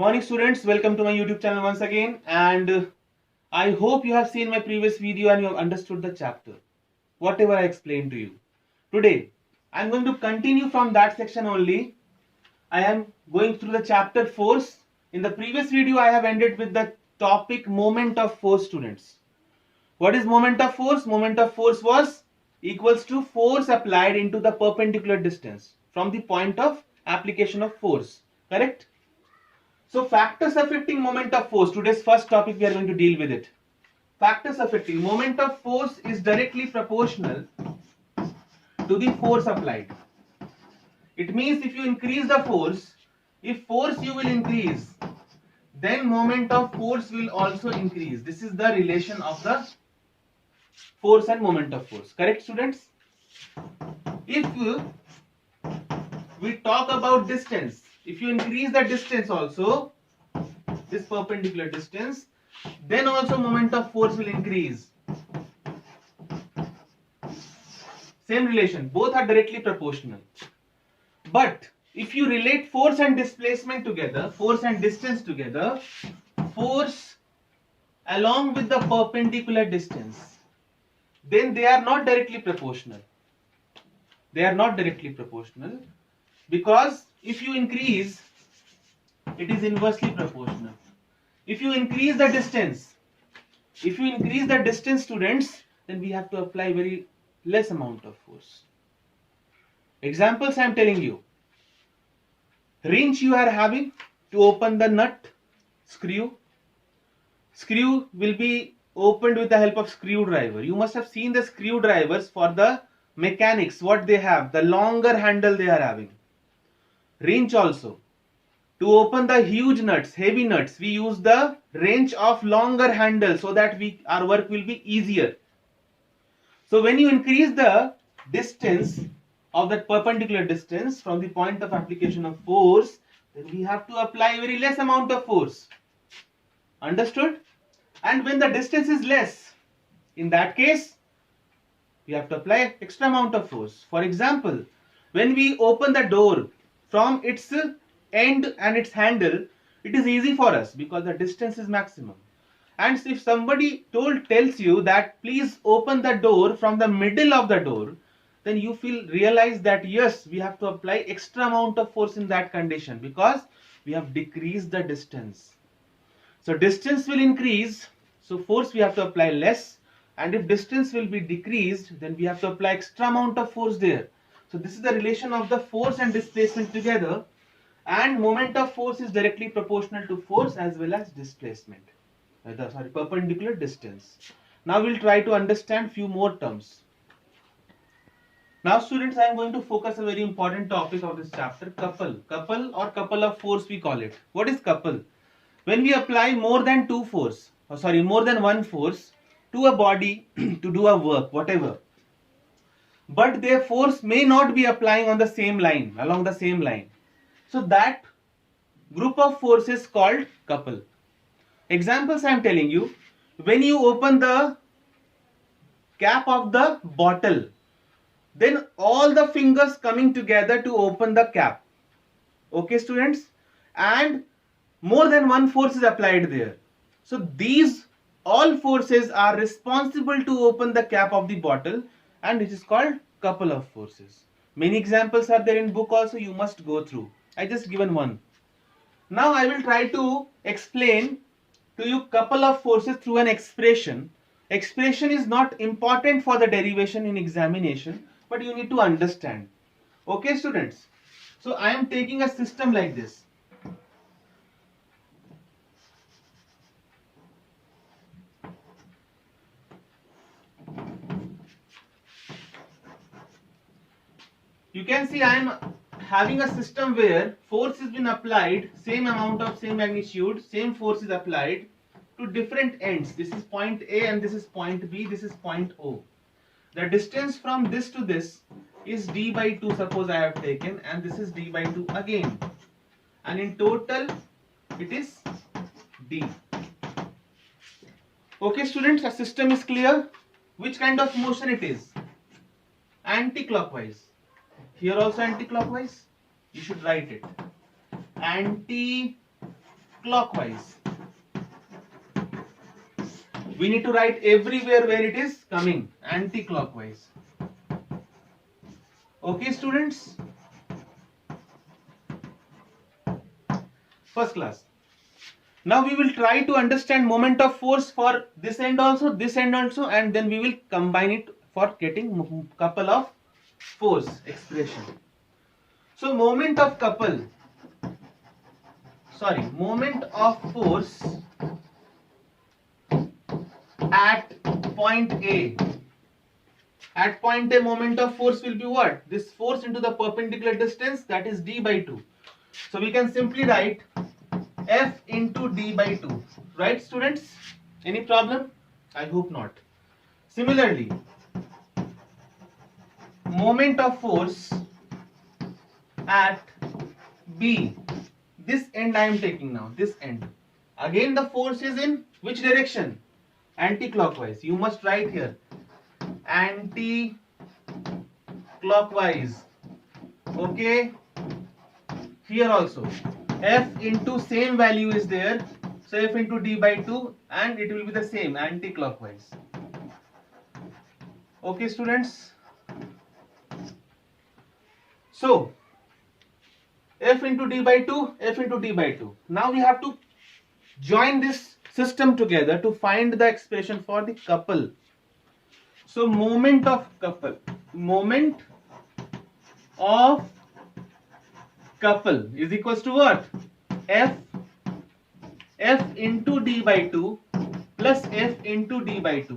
morning students, welcome to my YouTube channel once again, and I hope you have seen my previous video and you have understood the chapter, whatever I explained to you. Today, I am going to continue from that section only. I am going through the chapter force. In the previous video, I have ended with the topic moment of force, students. What is moment of force? Moment of force was equals to force applied into the perpendicular distance from the point of application of force, correct? So factors affecting moment of force. Today's first topic we are going to deal with it. Factors affecting moment of force is directly proportional to the force applied. It means if you increase the force, if force you will increase, then moment of force will also increase. This is the relation of the force and moment of force. Correct, students? If we talk about distance, if you increase the distance also, this perpendicular distance, then also moment of force will increase. Same relation, both are directly proportional. But if you relate force and displacement together, force and distance together, force along with the perpendicular distance, then they are not directly proportional. They are not directly proportional because if you increase, it is inversely proportional. If you increase the distance, students, then we have to apply very less amount of force. Examples I am telling you. Wrench you are having to open the nut, screw. Screw will be opened with the help of screwdriver. You must have seen the screwdrivers for the mechanics, what they have, the longer handle they are having. Wrench also. To open the huge nuts, heavy nuts, we use the wrench of longer handle so that our work will be easier. So when you increase the distance of that perpendicular distance from the point of application of force, then we have to apply very less amount of force. Understood? And when the distance is less, in that case, we have to apply extra amount of force. For example, when we open the door from its end and its handle, it is easy for us because the distance is maximum. And if somebody tells you that please open the door from the middle of the door, then you realize that yes, we have to apply extra amount of force in that condition because we have decreased the distance. So distance will increase, so force we have to apply less, and if distance will be decreased, then we have to apply extra amount of force there. So this is the relation of the force and displacement together, and moment of force is directly proportional to force as well as displacement. Perpendicular distance. Now we'll try to understand few more terms. Now students, I am going to focus a very important topic of this chapter, couple. Couple or couple of force we call it. What is couple? When we apply more than one force to a body to do a work, whatever, but their force may not be applying on the same line, along the same line. So that group of forces called couple. Examples I am telling you, when you open the cap of the bottle, then all the fingers coming together to open the cap. Okay, students? And more than one force is applied there. So these all forces are responsible to open the cap of the bottle, and it is called couple of forces. Many examples are there in book also, you must go through. I just given one. Now I will try to explain to you couple of forces through an expression. Expression is not important for the derivation in examination, but you need to understand. Okay, students? So I am taking a system like this. You can see I am having a system where force has been applied, same amount of same magnitude, same force is applied to different ends. This is point A and this is point B, this is point O. The distance from this to this is d by 2, suppose I have taken, and this is d by 2 again. And in total it is d. Okay students, the system is clear. Which kind of motion it is? Anti-clockwise. Here also anti-clockwise. You should write it. Anti-clockwise clockwise. We need to write everywhere where it is coming, anti-clockwise. Okay, students? First class. Now we will try to understand moment of force for this end also, and then we will combine it for getting couple of force expression. So moment of force at point A. At point A, moment of force will be what? This force into the perpendicular distance, that is d by 2. So we can simply write F into d by 2. Right, students? Any problem? I hope not. Similarly, moment of force at B. This end I am taking now, this end. Again the force is in which direction? Anti-clockwise. You must write here. Anti-clockwise. Okay. Here also. F into same value is there. So F into d by 2 and it will be the same, anti-clockwise. Okay, students. So F into d by 2, F into d by 2. Now we have to join this system together to find the expression for the couple. So moment of couple is equals to what? F into d by 2 plus F into d by 2.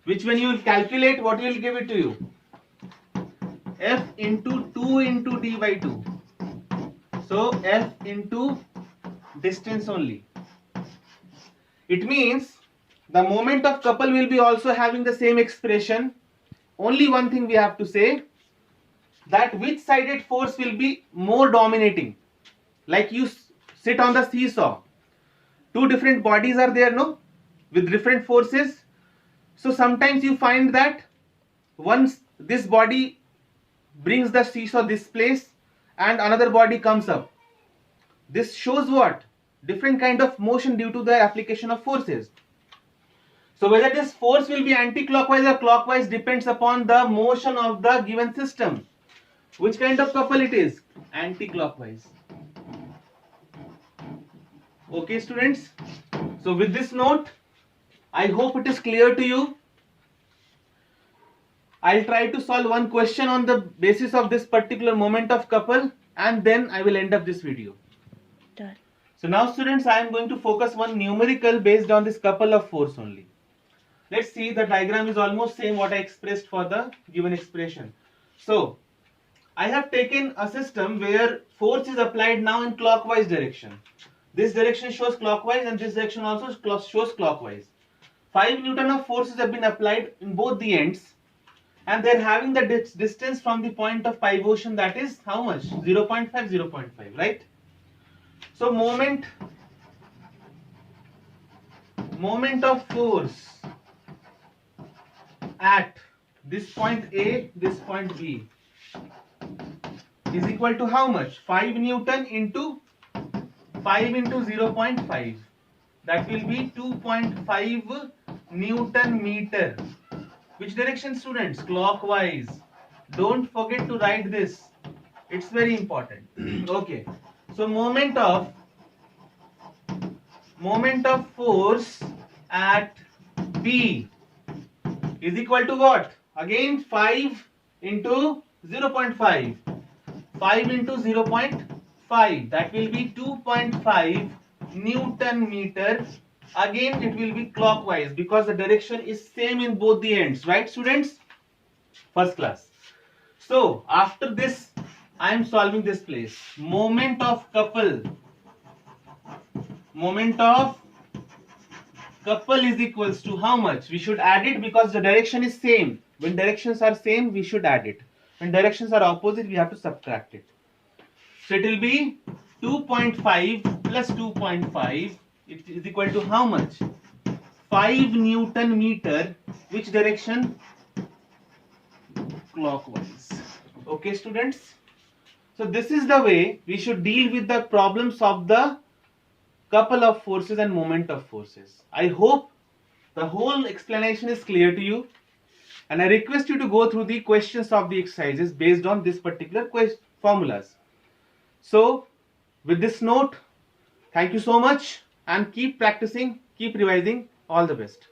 Which when you will calculate, what will give it to you? F into 2 into d by 2. So F into distance only. It means the moment of couple will be also having the same expression. Only one thing we have to say, that which sided force will be more dominating. Like you sit on the seesaw. Two different bodies are there, no? With different forces. So sometimes you find that once this body brings the seesaw this place and another body comes up. This shows what? Different kind of motion due to the application of forces. So whether this force will be anti-clockwise or clockwise depends upon the motion of the given system. Which kind of couple it is? Anti-clockwise. Okay, students. So with this note, I hope it is clear to you. I'll try to solve one question on the basis of this particular moment of couple and then I will end up this video. Done. So now students, I am going to focus one numerical based on this couple of force only. Let's see, the diagram is almost same what I expressed for the given expression. So I have taken a system where force is applied now in clockwise direction. This direction shows clockwise and this direction also shows clockwise. 5 Newton of forces have been applied in both the ends and they are having the distance from the point of pivotation, that is how much? 0.5, 0.5, right? So moment of force at this point A, this point B is equal to how much? 5 Newton into 5 into 0.5. That will be 2.5 Newton meter. Which direction, students? Clockwise. Don't forget to write this. It's very important. Okay. So moment of force at B is equal to what? Again 5 into 0.5. 5 into 0.5. That will be 2.5 Newton meter. Again it will be clockwise because the direction is same in both the ends, right students? First class. So after this I am solving this place. Moment of couple is equals to how much? We should add it because the direction is same. When directions are same, we should add it. When directions are opposite, we have to subtract it. So it will be 2.5 plus 2.5. It is equal to how much? 5 Newton meter. Which direction? Clockwise. Okay, students. So this is the way we should deal with the problems of the couple of forces and moment of forces. I hope the whole explanation is clear to you, and I request you to go through the questions of the exercises based on this particular formulas. So with this note, thank you so much, and keep practicing, keep revising. All the best.